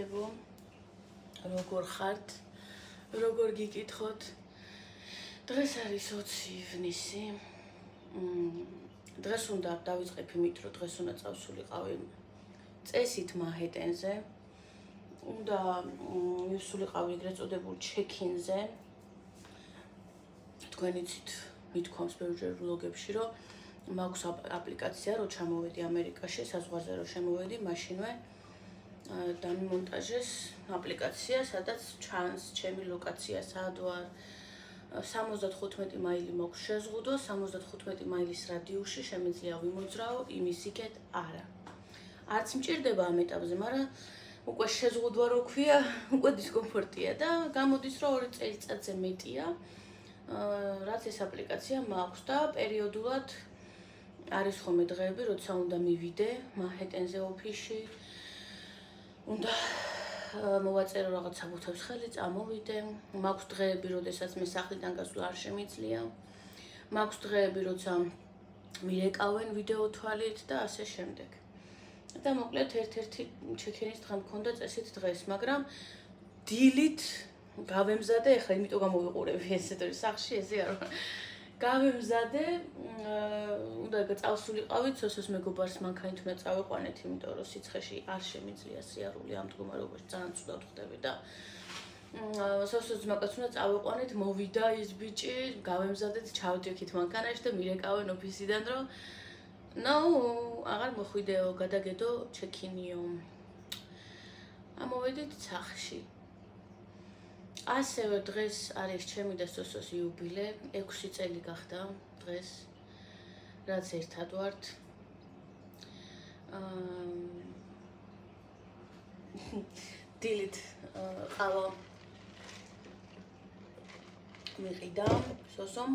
მოგესალმებო, როგორ ხართ, როგორ გიკითხოთ. დღეს არის 20 ივნისი. დღეს უნდა დავიწყებ იმით, რომ დღეს უნდა წავსულიყავი წესით მანჰეტენზე. უნდა მივსულიყავი ეგრეთ წოდებულ ჩეკინზე. თქვენ იცით, მithქვამს ბევრჯერ ვლოგებში, რომ მაქვს აპლიკაცია, რომ ჩამოვედი ამერიკაში, საზღვარზე რომ შემოვედი, მაშინვე დამიმონტაჟეს აპლიკაცია, სადაც ჩანს ჩემი ლოკაცია, სად ვარ. 75 მაილი მაქვს შეზღუდვა, 75 მაილის რადიუსში შემიძლია ვიმოძრაო, იმის იქეთ არა. არც მჭირდება ამ ეტაპზე, მაგრამ უკვე შეზღუდვა რო ქვია, უკვე დისკომფორტია და გამოდის, რომ 2 წელიწადზე მეტია. რაც ეს აპლიკაცია მაქვს და პერიოდულად არის ხოლმე დღეები, როცა უნდა მივიდე მანჰეტენზე ოფისში. უნდა მოვაწერო რაღაც საბუთებს ხელი, წამოვიდე. მაქვს დღეები, როდესაც მე სახლიდან გასვლა არ შემიძლია. მაქვს დღეები, როცა მირეკავენ ვიდეო თვალით და ასე შემდეგ. და მოკლედ ერთ-ერთი ჩეკინის დღე მქონდა წესით დღეს, მაგრამ დილით გავემზადე, ეხლა იმიტომ გამოვიყურები ესეთ სახში, ესე არ გავემზადე, უნდა წავსულიყავით, სოსოს მეგობარს მანქანით უნდა წავიყვანეთ, იმიტომ რომ სიცხეში არ შემიძლია სიარული ამ მდგომარეობაში ძალიან ცუდად ხდები და სოსოს ძმაკაც უნდა წავიყვანეთ, მოვიდა ის ბიჭი, გავემზადეთ, ჩავდიოქით მანქანაში და მირეკავენ ოფისიდან, რომ აღარ მოხვიდეო, გადაგედო ჩეკინიო. ამოვედით სახლში. ასევე დღეს არის ჩემი და სოსოს იუბილე, 6 წელი გახდა დღეს, რაც ერთად ვართ. დილით ყავა მიყიდა სოსომ.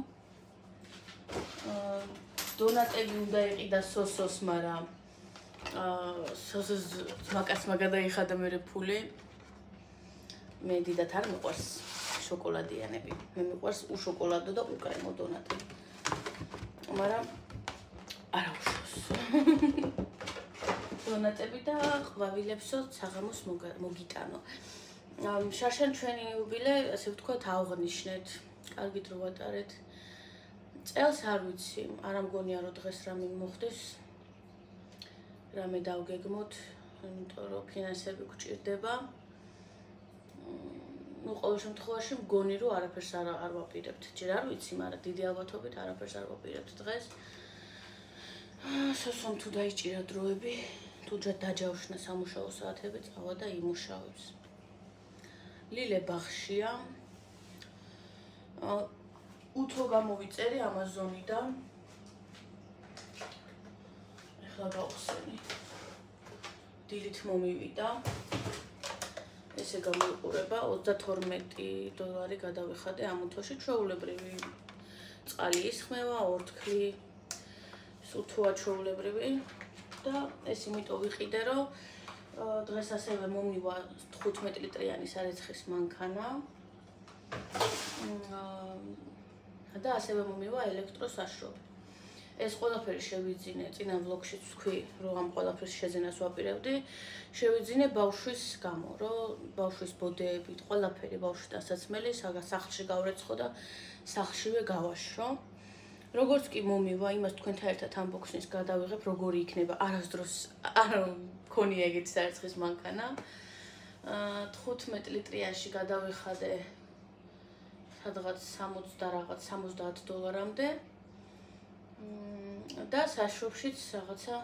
დონატები უნდა იყიდა სოსოს, მაგრამ სოსოს ძმაკაცმა გადაიხადა მერე ფული. მე დიდათ არ მიყვარს შოკოლადიანები. მე მიყვარს უშოკოლადო და უკრემო დონატები. მაგრამ არა უშოს. დონატები და ყვავილებსო საღამოს მოგიტანო. შარშან ჩვენი იუბილე, ასე ვთქვათ, აღვნიშნეთ. კარგით რო ვატარეთ. წელს არ ვიცი, არ მგონია რომ დღეს რამე მოხდეს. რამე დავგეგმოთ, იმიტომ რომ ფინანსები გვჭირდება. ყოველ შემთხვევაში მგონი რომ არაფერს არ ვაპირებთ. ჯერ არ ვიცი, მაგრამ დიდი ალბათობით არაფერს არ ვაპირებთ დღეს. სოსომ თუ დაიჭირა დროები, თუ დაჯავშნა სამუშაო საათები, წავა და იმუშავებს. ლილე ბაღშია. უთო გამოვიწერე ამაზონიდან. ეხლა გავხსენი. დილით მომივიდა. ესე გამოიყურება $32 გადავიხადე ამ უთოში, ჩვეულებრივი წყალი ისხმევა, ორთქლი, სუთოა ჩვეულებრივი და ეს იმიტომ ვიყიდე, რომ დღეს ასევე მომივა 15 ლიტრიანი სარეცხის მანქანა და ასევე მომივა ელექტროსაშრობი. ეს ყველაფერი შევიძინე, წინა ვლოგშიც ვთქვი, რომ ამ ყველაფრის შეძენას ვაპირებდი, შევიძინე ბავშვის გამო, რომ ბავშვის ბოდეებით, ყველაფერი ბავშვის დასაცმელი, სახლში გავრეცხო და სახლშივე გავაშრო. როგორც კი მომივა, იმას თქვენთან ერთად unboxing-ს გადავიღებ, როგორი იქნება, არასდროს არ მქონია ეგეთი სარეცხის მანქანა. 15 ლიტრიაში გადავიხადე სადღაც 60 დოლარამდე. და საშრობშიც რაღაცა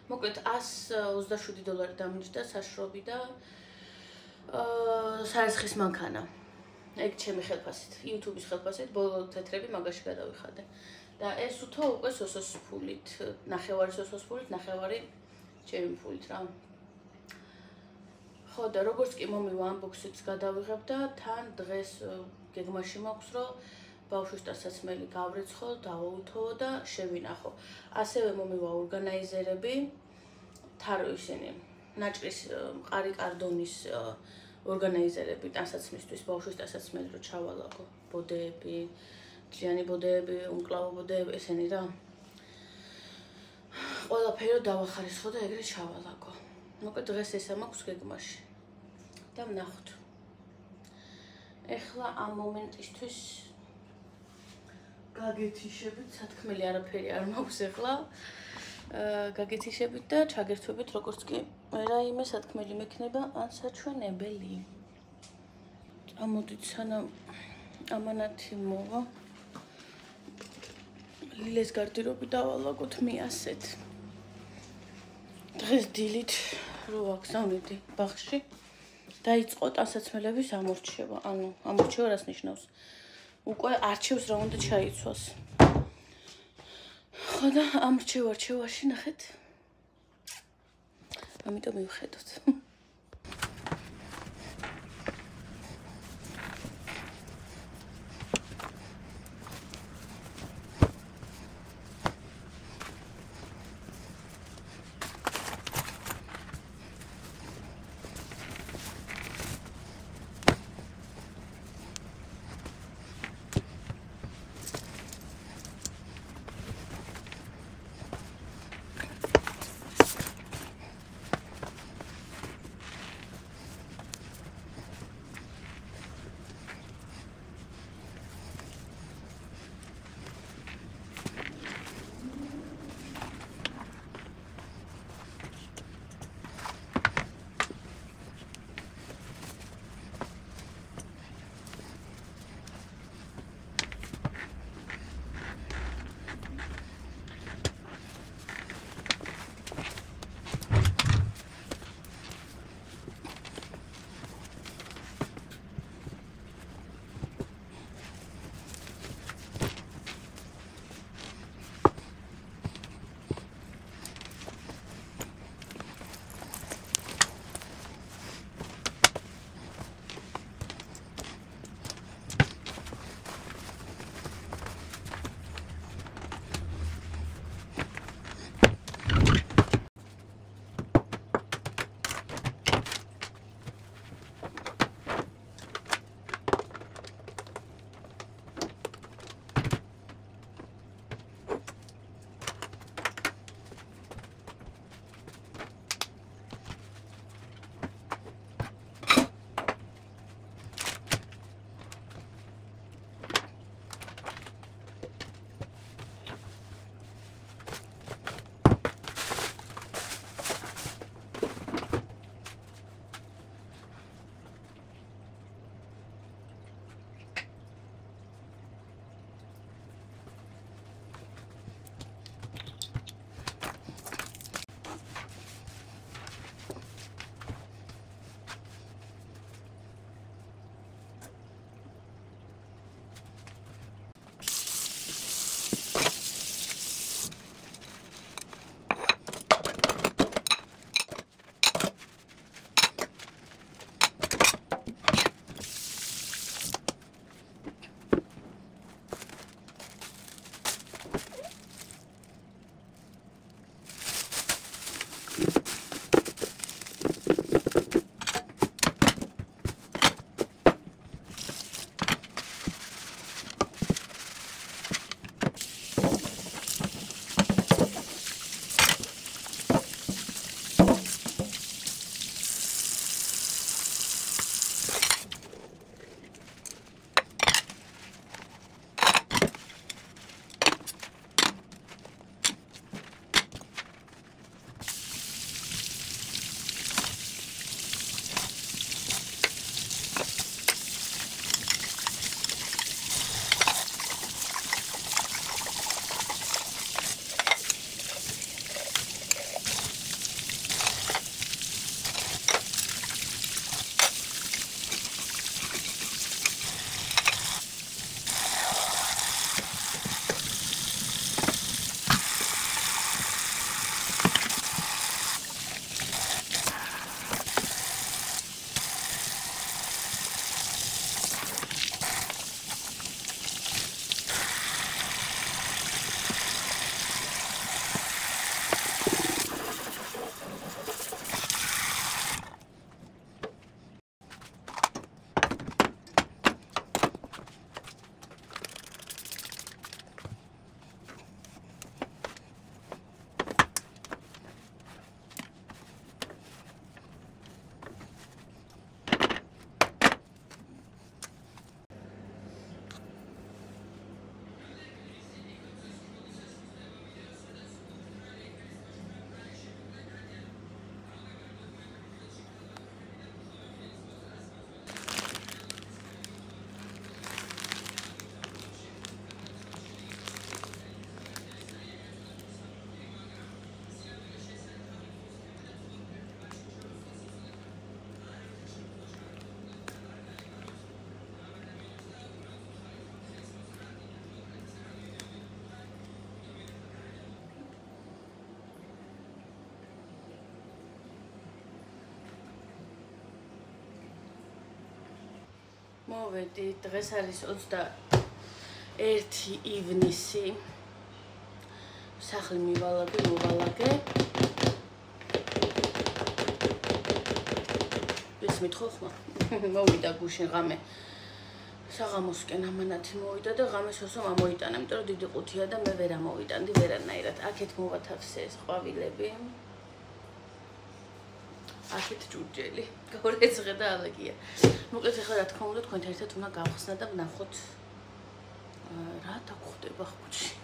მოკლედ $127 დამიჯდა საშრობი და სარეცხის მანქანა. ეგ ჩემი ხელფასით, YouTube-ის ხელფასით, ბოლო თეთრები მაგაში გადავიხადე. და ეს უთო უკვე სოსოს ფულით, ნახევარი სოსოს ფულით, ნახევარი ჩემი ფულით რა. ხო და როგორც კი მომივა unboxing-ს გადავიღებ და თან დღეს გეგმაში მაქვს, რომ ბავშვის დასაცმელი გავრეცხო, დავაუთოვო და შევინახო. ასევე მომივა ორგანაიზერები, ისინი ნაჭრის მყარი კარდონის ორგანაიზერები დასაცმისთვის, ბავშვის დასაცმელი რო ჩავალაგო, ბოდეები, ძიანი ბოდეები, უმკლავო ბოდეები, ესენი რა. ყველაფერი დავახარისხო და ეგრე ჩავალაგო. მოკლედ დღეს ესა მაქვს გეგმაში. და ვნახოთ. ეხლა ამ მომენტისთვის გაგეთიშებით, სათქმელი არაფერი არ მაქვს ეხლა. გაგეთიშებით და ჩაგერთვებით, როგორც კი რაიმე სათქმელი მექნება ან საჩვენებელი. წამოდით, სანამ ამანათი მოვა. ლილეს გარდირობი დავალაგოთ მიასეთ. დღეს დილით რო ვაგზავნიდი ბაღში, დაიწყო ტანსაცმელების ამორჩევა. ანუ ამორჩევა რას ნიშნავს? უკვე არჩევს რა უნდა ჩაიცვას. ხო და ამორჩევაში ნახეთ. ამიტომ მივხედოთ. მოვედი, დღეს არის 21 ივნისი. სახლი მოვალაგე. ისმით ხო ხმა? მოვიდა გუშინ ღამე. საღამოსკენ ამანათი მოვიდა და ღამეს ოსო ამოიტანა, იმიტომ რომ დიდი ყუთია და მე ვერ ამოვიტანდი ვერანაირად. აქეთ მოვათავსე ეს ყვავილები. აქეთ ჭურჭელი. გორეცხე და ალეგია. მოკლედ ახლა რა თქმა უნდა თქვენთან ერთად უნდა გავხსნა და ვნახოთ რა დაგხვდება ხუთში.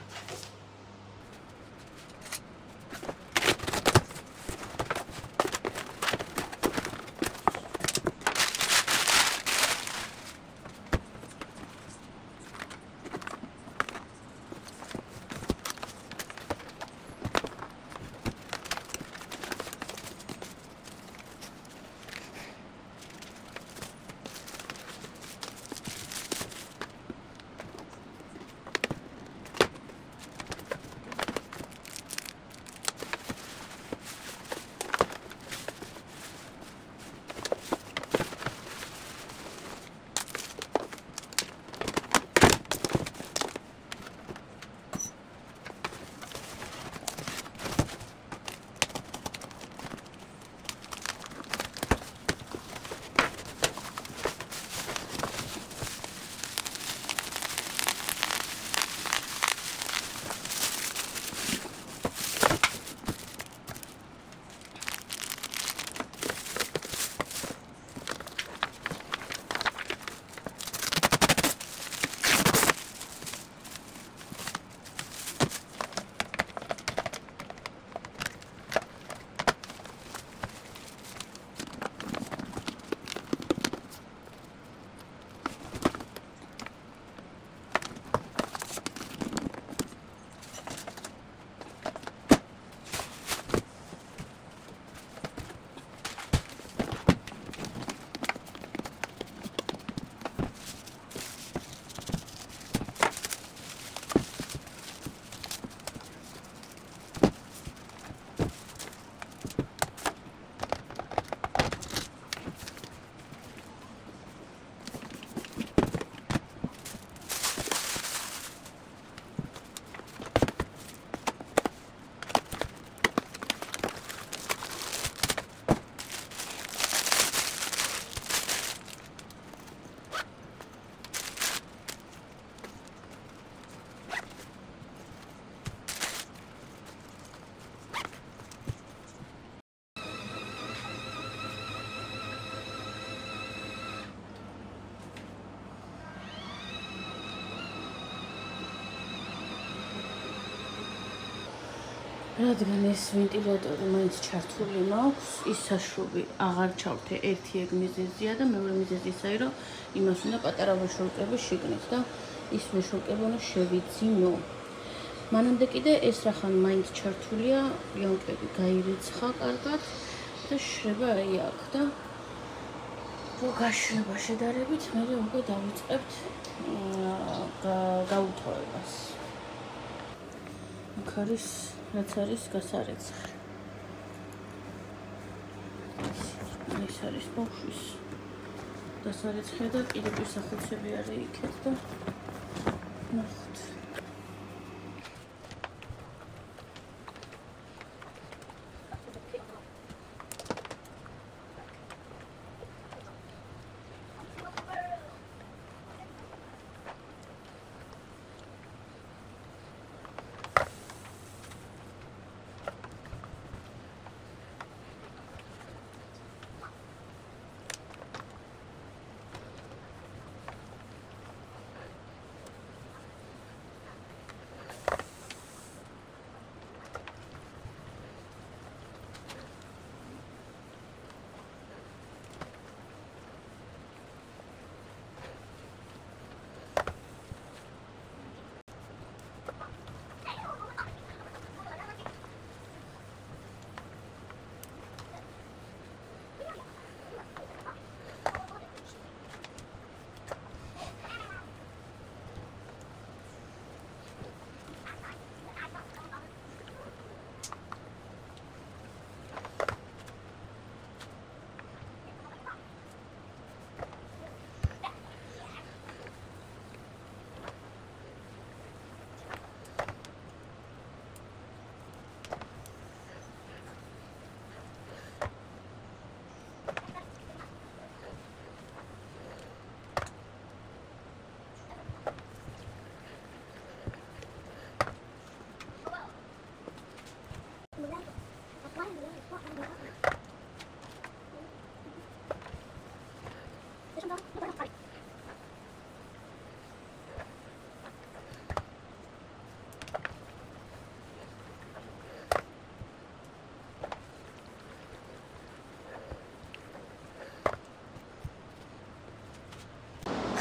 რადგან ეს ვენტილატორი მაინც ჩართული მაქვს, ის საშუალო აღარ ჩავთე. ერთი ეგ მიზეზია და მეორე მიზეზი ისაა, რომ იმას უნდა პატარა ვეშოლკები შიგნით და ის ვეშოლკები უნდა შევიძინო. მანამდე კიდე ეს რახან მაინც ჩართულია, პიონკები გაირიცხა კარგად და შრება აი აქ და რო გაშრება შედარებით, მე უკვე დავიწყებთ გაუთხოვებას. აქ არის რაც არის გასარეცხი. ეს არის ბავშვის დასარეცხი და კიდე პირსახოცები არის იქეთ და ნახოთ.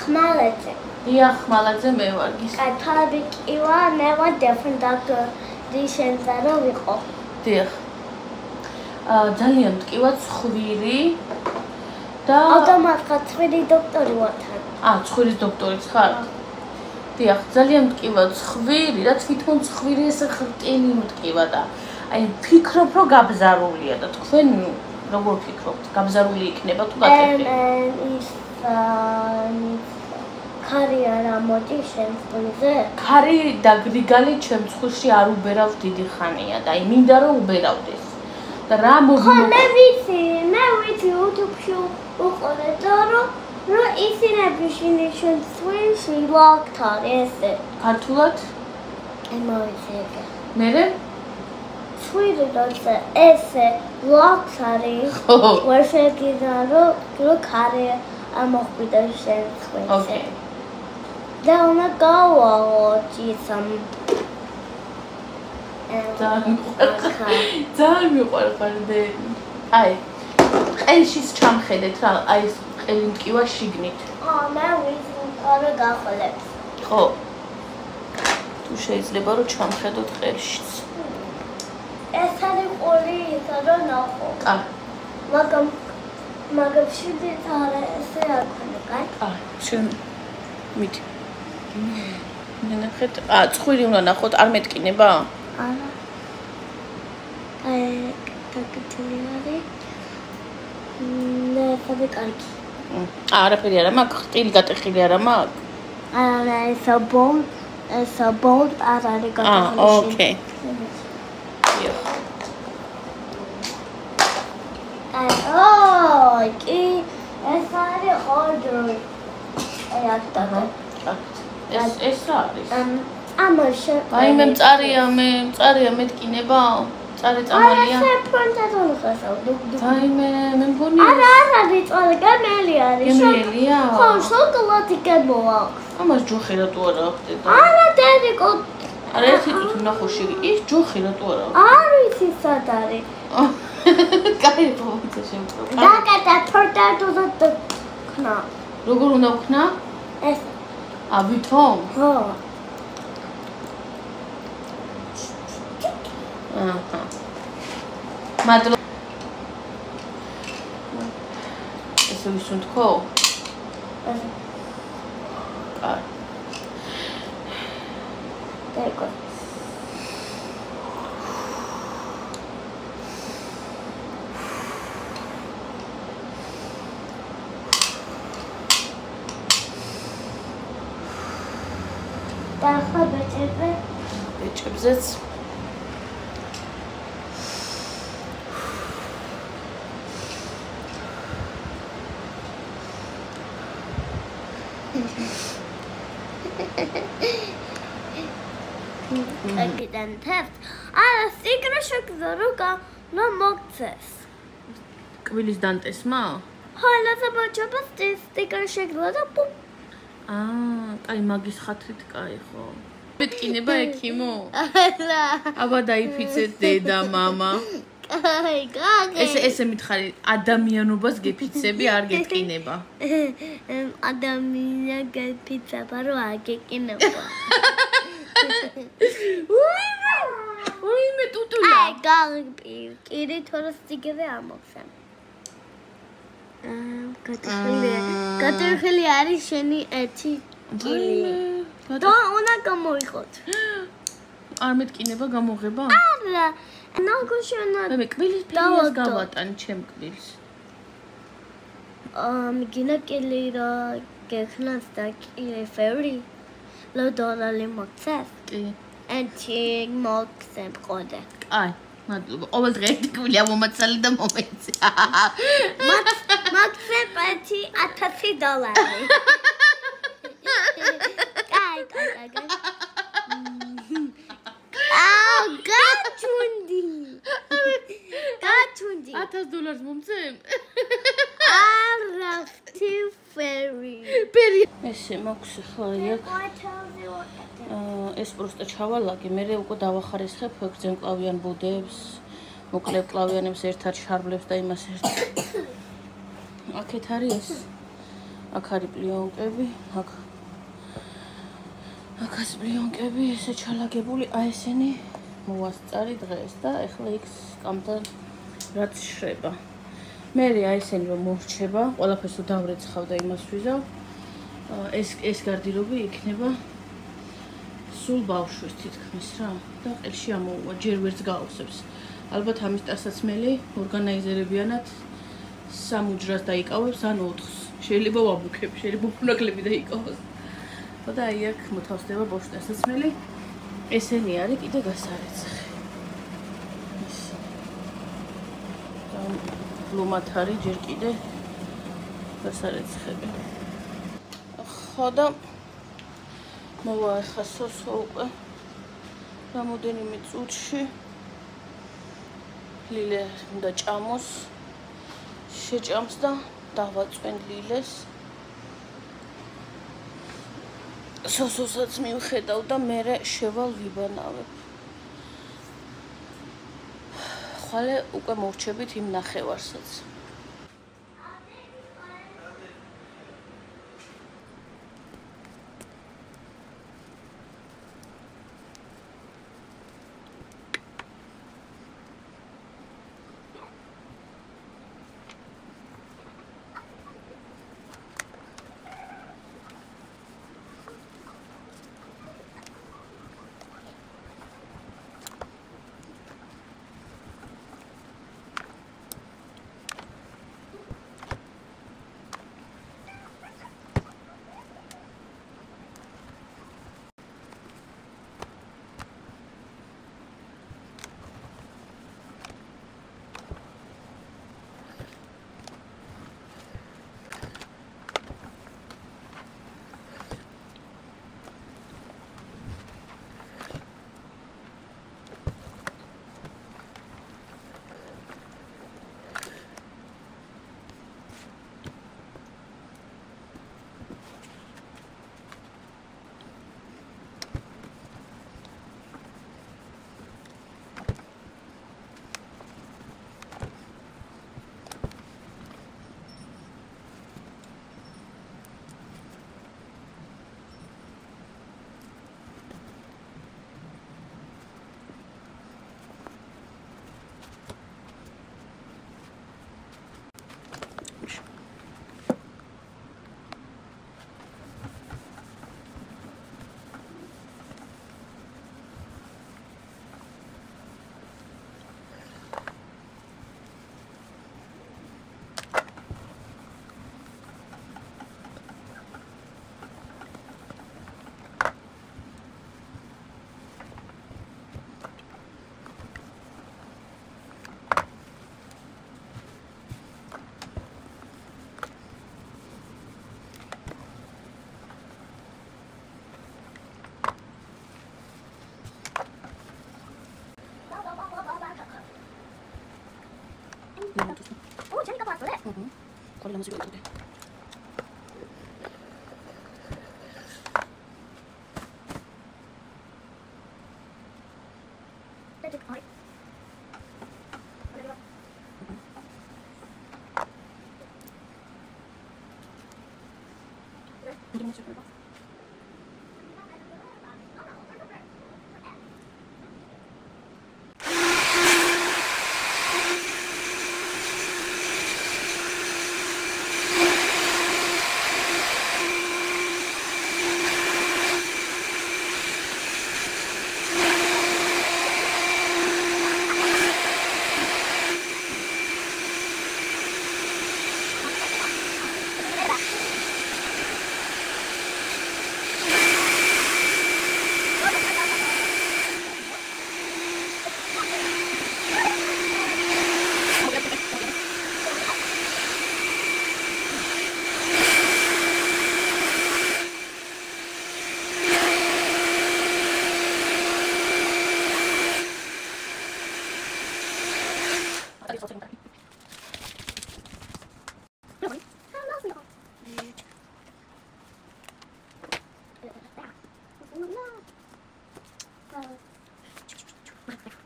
ხმალეთზე. დიახ, ხმალეთზე მე ვარ. აი, თავი კი ვარ, მე ვარ დეფენდაკ დიშენზე რო ვიყო. დიახ. ძალიან მტკივა ცხვირი და ავტომატურად ცხვირი დოქტორი ვარ თან. ცხვირის დოქტორიც ხარ? დიახ, ძალიან მტკივა ცხვირი და თვითონ ცხვირი ესე ხრტილი მტკივა და აი ფიქრობ რომ გაბზარულია და თქვენ როგორ ფიქრობთ? გაბზარული იქნება თუ გატეხილი? ის ქარი არა მოდი შენ წყვილზე? ქარი და გრიგალი ჩემ ცხვირში არ უბერავ დიდი ხანია და აი მინდა რომ უბერავდეს. და რა მოვიმო? მე ვიცი YouTube-ში უყურე და რომ ისინები შენ ცხვირში ლოქთარ ესე. ქართულად? მოვიცი ეგ. მერე? ცხვირი როცა ესე ლოქთარი ვერ შეგიძლია რომ ქარი ამოხვიდე შენ ცხვირზე. ოკეი. და უნდა გავაოჭი სამ ძალიან მიყვარხარდე. აი, ყელშიც ჩამხედეთ რა, აი ეს ყელი მტკივა შიგნით. მე ვიცი რა გახოლებს. ხო. თუ შეიძლება რომ ჩამხედოთ ყელშიც. ეს არის ყოლი ისა რომ ნახო. მაგრამ შედით არა ესე არ ქონდა, კაი? შენ მიდი. ნახეთ, ცხვირი უნდა ნახოთ, არ მეტკინება? არა. დაგიტილი არის. ნახე კარგი. არაფერი არა მაქვს, ხრტილი გატეხილი არა მაქვს? არა, ეს ბოლტ არ არის გატეხილი. ოკეი. კი, ეს არის ხორდრი. ეს რა არის? ამაში. აი მე მწარია მეტკინება? მწარე წამალია? არა, ფრონტალურ ხასავ. აი მე მგონი არა, რიწვალი გემელი არის. გემელია? ხო, შოკოლადი გემოაქვს. ამას ჯოხი რატო არა ახდედა? არა, დედიკო. არა, ერთი თვით ვნახო შიგი. ის ჯოხი რატო არა? არ ვიცი სად არის. კაი ფოვიცე შემთხვევა. დაკატა ფრონტალურ ხნა. როგორ უნდა ვქნა? ეს. ვითომ? ხო. აჰა. მადლობა. ესე ვისუნთქო? აი. დაკო. და ხო ბეჭებზეც Again, test. Secret შეგძლო რომ მოგცეს. კბილის დანტესმა? ხო, ლაზაბაჭობა სტიკერ შეგძლო და პუპ. კაი მაგის ხათრით კაი ხო. მეტკინება ექიმო? არა. აბა დაიფიცეთ დედა, მამა. კაი, გაგე. ესე მითხარი, ადამიანობას გეფიცები არ გეტკინება. ადამიანი გეფიცება რომ არ გეკინება. უიმე ტუტულა. აი, გაგპირკირი თორე სტიკერზე ამოხსენ. გატეხილი არის შენი ერთი კილი. და უნდა გამოიღოთ. არ მეტკინება გამოგება? არა. ნაგუშონა. მე კბილის ფილიას გავატან ჩემ კბილს. მიგინა კილი რა გეხნას და კილი ფერი. ლოდოლალი მოხეს. კი. ერთი მოხსენ ყოდე. აი, მადლობა. ყოველ დღე ერთი კბილი მომაცალი და მომეცი. მოხსენ პეთი $1000. კაი. გაჩუნდი. $1000 მომცემ? არა, ფერი. ესე მაქვს ხო იქ. ეს პროსტა ჩავალაგე, მე უკვე დავახარისხებ გრძენკლავიან ბუდებს, მოკლე კლავიანებს ერთად შარბლებს და იმას ერთ. აქეთ არის ეს აქ არის პლიონკები, აქაც პლიონკები, ესე ჩალაგებული, აი ესენი მოვასწარი დღეს და ეხლა იქ სკამთან რაც შრება. მე აი ესენი რომ მორჩება, ყველაფერს თუ დავრეცხავ და იმას ვიზავ, ეს გარდირობი იქნება სულ ბავშვის თითქმის რა და ყელში ამოუვა, ჯერ ვერც გაავსებს. ალბათ ამის ტასაცმელი ორგანიზერებიანად 3 უჯრას დაიკავებს ან 4-ს. შეიძლება ვაბუქებ, შეიძლება ფუნაკლები დაიკავოს. და აი აქ მოთავსდება ბავშვის ტასაცმელი. ესენი არის კიდე გასარეცხი. ლომათ არის ჯერ კიდე გასარეცხები. ხო და მოვა ახლა სოსო უკვე რამოდენიმე წუთში ლილე უნდა ჭამოს, შეჭამს და დავაწვენ ლილეს. სოსოსაც მივხედავ და მერე შევალ ვიბანავებ. ხვალე უკვე მოვჩებით იმ ნახევარსაც. 오, 재미가 봤어요? 거리 너무 지루해.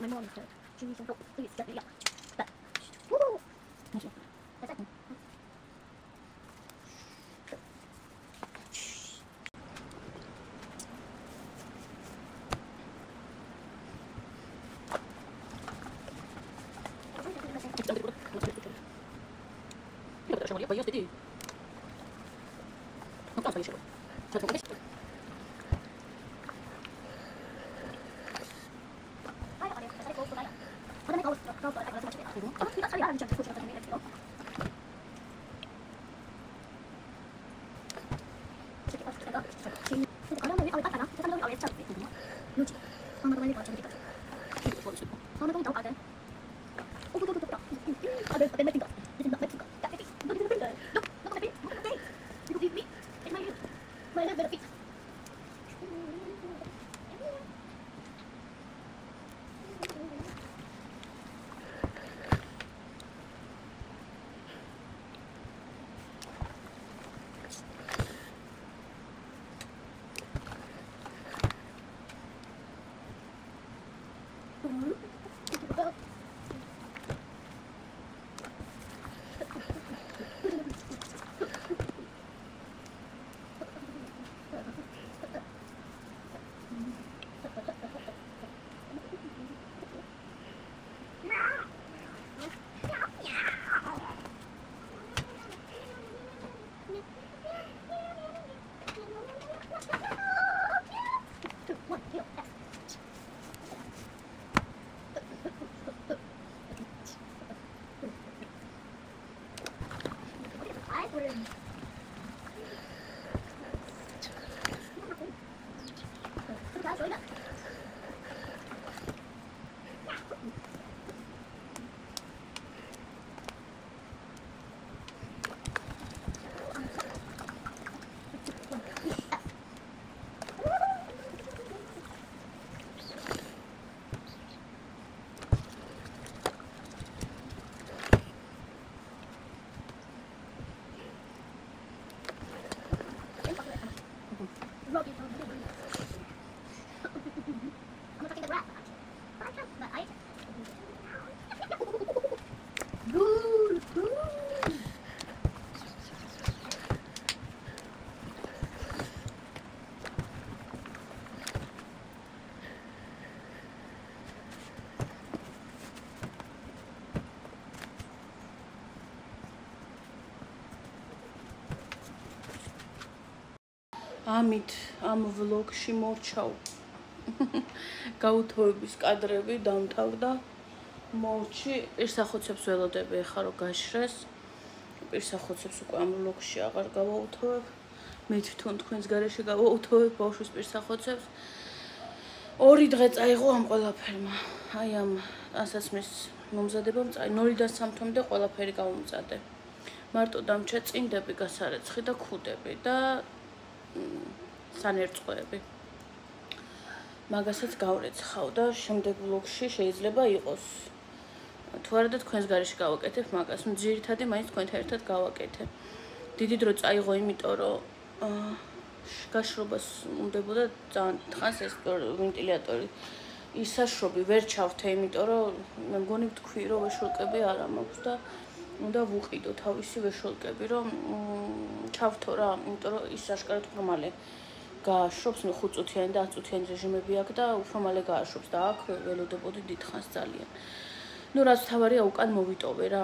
My mom said she needs some help. Please get me up. But, woo! ბაიას დიდი? ნუ კაფე შევა. ჩატო ეს. ამით ამ ვლოგში მორჩავ გაუთოვების კადრები დამთავრდა მორჩი პირსახოცებს ველოდები ახლა რომ გაშრეს პირსახოცებს უკვე ამ ვლოგში აღარ გავაუთოვებ მე თვითონ თქვენს გარეშე გავაუთოვებ ბავშვის პირსახოცებს 2 დღე წაიღო ამ ყველაფერმა აი ამ ასაცმის მომზადებამ 0-დან 3-მდე ყველაფერი გავუმზადე მარტო დამჩა წინდები გასარეცხი და ქუდები და სანერწყვეები მაგასაც გავრეცხავ და შემდეგ ვლოგში შეიძლება იყოს თუ არა და თქვენს გარეშე გავაკეთებ მაგას ნუ ძირითადად მაინც თქვენთან ერთად გავაკეთებ დიდი დრო წაიღო იმიტომ რომ გაშრობას უნდებოდა ძალიან თხანს ეს ვენტილატორი ისაშრობი ვერ ჩავთე იმიტომ რომ მე მგონი ვთქვი რომ ვეშოლკები არ მაქვს და უნდა ვუყიდო თავისი ვეშოლკები რომ ჩავთო რა იმიტომ რომ ის აშკარად უფრო მალე გააშრობს ნუ 5 წუთიანი და 10 წუთიანი რეჟიმები აქვს და უფრო მალე გააშრობს და აქ ველოდებოდი დიდხანს ძალიან ნუ რაც თავარია უკან მოვიტოვე რა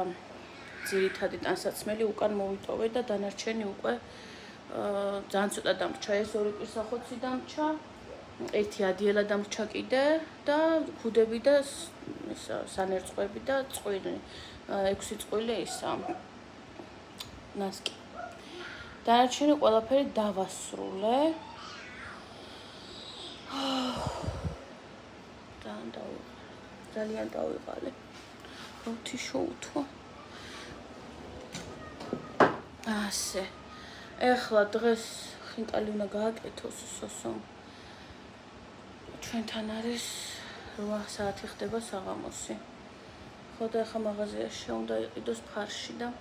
ძირითადი ტანსაცმელი უკან მოვიტოვე და დანარჩენი უკვე ძალიან ცოტა დამრჩა ეს 2 პირსახოცი დამრჩა ერთი ადიელა დამრჩა კიდე და ქუდები და სანერწყვეები და წყვილი 6 წყვილი ისა ნასკი დანარჩენი ყველაფერი დავასრულე ძალიან დავიყალე როთი შოუთო ასე ეხლა დღეს ხინკალი უნდა გააკეთოს სოსო ჩვენთან არის 8 საათი ხდება საღამოსი ხო და ეხლა მაღაზიაში უნდა იყიდოს ფარში და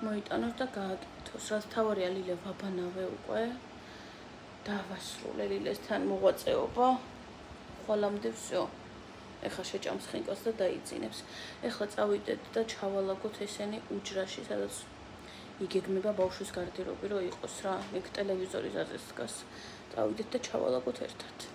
მოიტანოს და გააკეთოს რაც თავარია ლილე ვაბანავე უკვე დავასრულე ლილესთან მოღვაწეობა ხოლამდე всё ეხლა შეჭამს ხინკალს და დაიძინებს ეხლა წავიდეთ და ჩავალაგოთ ესენი უჯრაში სადაც იგეგმება ბავშვის გარდერობი რომ იყოს რა იქ ტელევიზორის აზრს დგას წავიდეთ და ჩავალაგოთ ერთად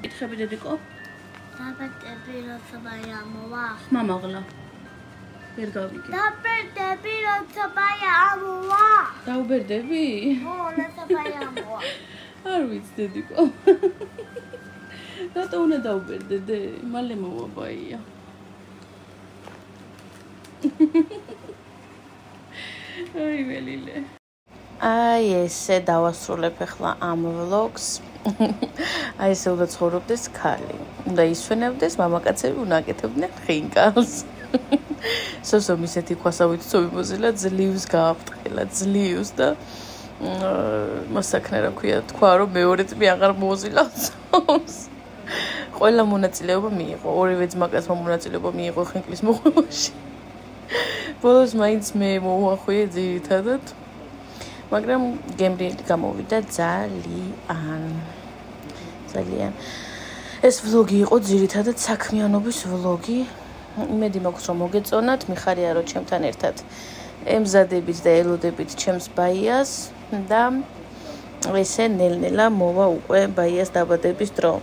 ითხები დედიკო? დაბედები როცა ბაია მოვა. ხმა მაღლა. ვერ გავიგე. დაბედები როცა ბაია მოვა. დაუბერდები? ო, როცა ბაია მოვა. არ ვიცი დედიკო. რატო უნდა დაუბერდე დე? მალე მოვა ბაია. აი ველილე. აი ესე დავასრულებ ახლა ამ ვლოგს. აი ესე უნდა ცხოვრობდეს ქალი. უნდა ისვენებდეს, მამაკაცები უნდა აკეთებდნენ ხინკალს. სოსომ ისეთი ქვასავით წვიმოზილა ძლივს გააფრთხილა, ძლივს და მასაკნე რა ქვია, თქვა რომ მეორეც მე აღარ მოვზილავს. ყველა მონაწილეობა მიიღო, ორივე ძმაკაცმა მონაწილეობა მიიღო ხინკლის მოყვებაში. ბოლოს მაინც მე მოვახვიე ძირითადად. მაგრამ გემრიელი გამოვიდა ძალიან. ეს ვლოგი იყო ძირითადად საქმიანობის ვლოგი. იმედი მაქვს რომ მოგეწონათ, მიხარია რომ ჩემთან ერთად ემზადებით და ელოდებით ჩემს ბაიას და ესე ნელ-ნელა მოვა უკვე ბაიას დაბადების დრო.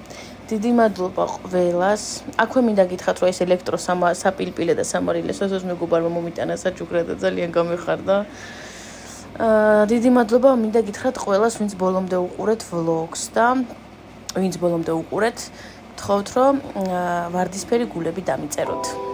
დიდი მადლობა ყველას. აქვე მინდა გითხრათ რომ ეს ელექტროსაპილპილე და სამარილე სოსოს მეგობარმა მომიტანა საჩუქრა და ძალიან გამეხარდა. დიდი მადლობა მინდა გითხრათ ყველას, ვინც ბოლომდე უყურეთ ვლოგს და ვინც ბოლომდე უყურეთ, გთხოვთ რომ ვარდისფერი გულები დამიწეროთ.